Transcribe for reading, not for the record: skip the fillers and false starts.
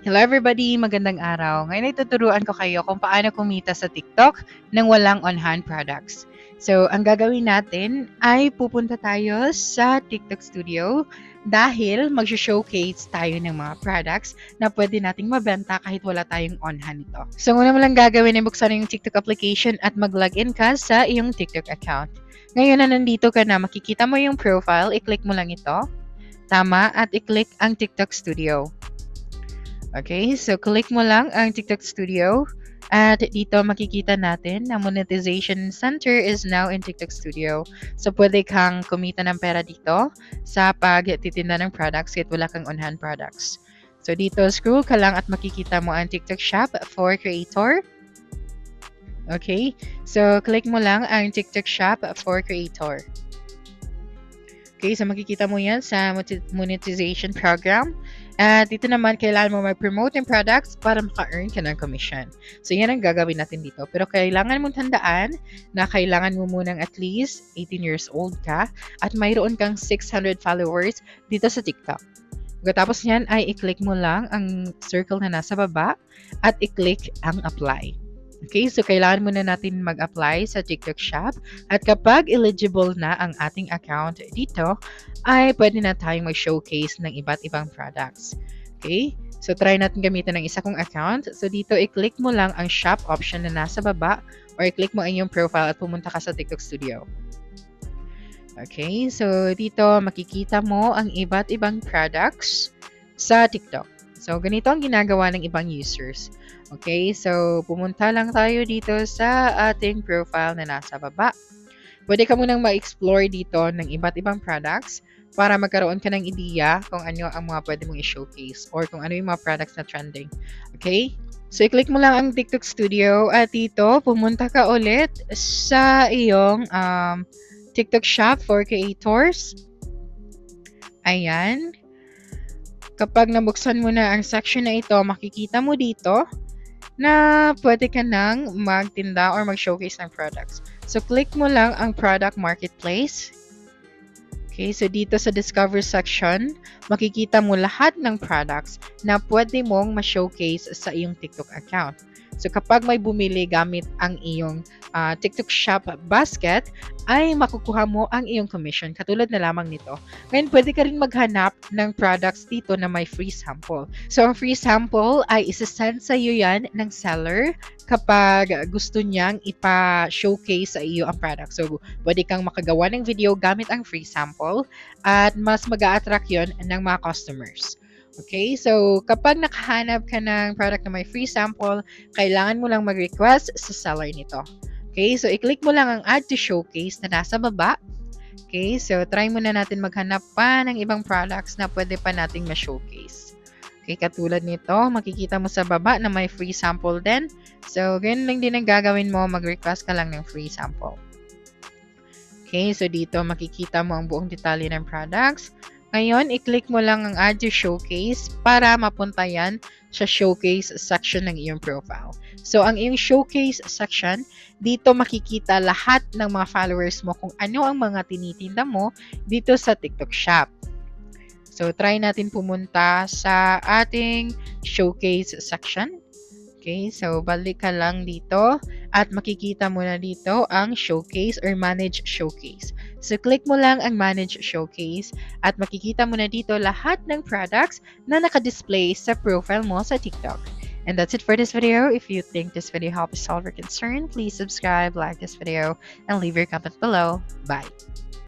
Hello everybody! Magandang araw. Ngayon ay tuturuan ko kayo kung paano kumita sa TikTok nang walang on-hand products. So, ang gagawin natin ay pupunta tayo sa TikTok Studio dahil mag-showcase tayo ng mga products na pwede nating mabenta kahit wala tayong on-hand ito. So, una mo lang gagawin ay buksan yung TikTok application at mag-login ka sa iyong TikTok account. Ngayon na nandito ka na, makikita mo yung profile, i-click mo lang ito. Tama, at i-click ang TikTok Studio. Okay, so click mo lang ang TikTok Studio at dito makikita natin na monetization center is now in TikTok Studio. So pwede kang kumita ng pera dito sa pagtitinda ng products kahit wala kang on-hand products. So dito scroll ka lang at makikita mo ang TikTok Shop for Creator. Okay, so click mo lang ang TikTok Shop for Creator. Okay, so makikita mo yan sa monetization program. At dito naman, kailangan mo mag-promote yung products para maka-earn ka ng commission. So, yan ang gagawin natin dito. Pero kailangan mong tandaan na kailangan mo munang at least 18 years old ka at mayroon kang 600 followers dito sa TikTok. Pagkatapos niyan ay i-click mo lang ang circle na nasa baba at i-click ang apply. Okay, so kailangan muna natin mag-apply sa TikTok Shop at kapag eligible na ang ating account dito, ay pwede na tayong mag-showcase ng iba't ibang products. Okay, so try natin gamitin ng isa kong account. So dito, i-click mo lang ang shop option na nasa baba or i-click mo ang iyong profile at pumunta ka sa TikTok Studio. Okay, so dito makikita mo ang iba't ibang products sa TikTok. So ganito ang ginagawa ng ibang users. Okay, so pumunta lang tayo dito sa ating profile na nasa baba. Pwede ka munang ma-explore dito ng iba't ibang products para magkaroon ka ng ideya kung ano ang mga pwede mong i-showcase or kung ano yung mga products na trending. Okay? So, i-click mo lang ang TikTok Studio at dito, pumunta ka ulit sa iyong TikTok Shop for Creators. Ayan. Kapag nabuksan mo na ang section na ito, makikita mo dito na pwede ka nang magtinda or mag-showcase ng products. So, click mo lang ang Product Marketplace. Okay, so dito sa Discover section, makikita mo lahat ng products na pwede mong ma-showcase sa iyong TikTok account. So, kapag may bumili gamit ang iyong TikTok Shop basket, ay makukuha mo ang iyong commission. Katulad na lamang nito. Ngayon, pwede ka rin maghanap ng products dito na may free sample. So, ang free sample ay isasend sa iyo yan ng seller kapag gusto niyang ipa-showcase sa iyo ang product. So, pwede kang makagawa ng video gamit ang free sample at mas mag-a-attract yun ng mga customers. Okay, so kapag nakahanap ka ng product na may free sample, kailangan mo lang mag-request sa seller nito. Okay, so i-click mo lang ang add to showcase na nasa baba. Okay, so try muna natin maghanap pa ng ibang products na pwede pa nating ma-showcase. Okay, katulad nito, makikita mo sa baba na may free sample din. So, ganyan lang din ang gagawin mo, mag-request ka lang ng free sample. Okay, so dito makikita mo ang buong detalye ng products. Ngayon, i-click mo lang ang Add to Showcase para mapunta yan sa Showcase section ng iyong profile. So, ang iyong Showcase section, dito makikita lahat ng mga followers mo kung ano ang mga tinitinda mo dito sa TikTok Shop. So, try natin pumunta sa ating Showcase section. Okay, so balik ka lang dito at makikita mo na dito ang Showcase or Manage Showcase. So, click mo lang ang Manage Showcase at makikita mo na dito lahat ng products na nakadisplay sa profile mo sa TikTok. And that's it for this video. If you think this video helped solve your concern, please subscribe, like this video, and leave your comment below. Bye!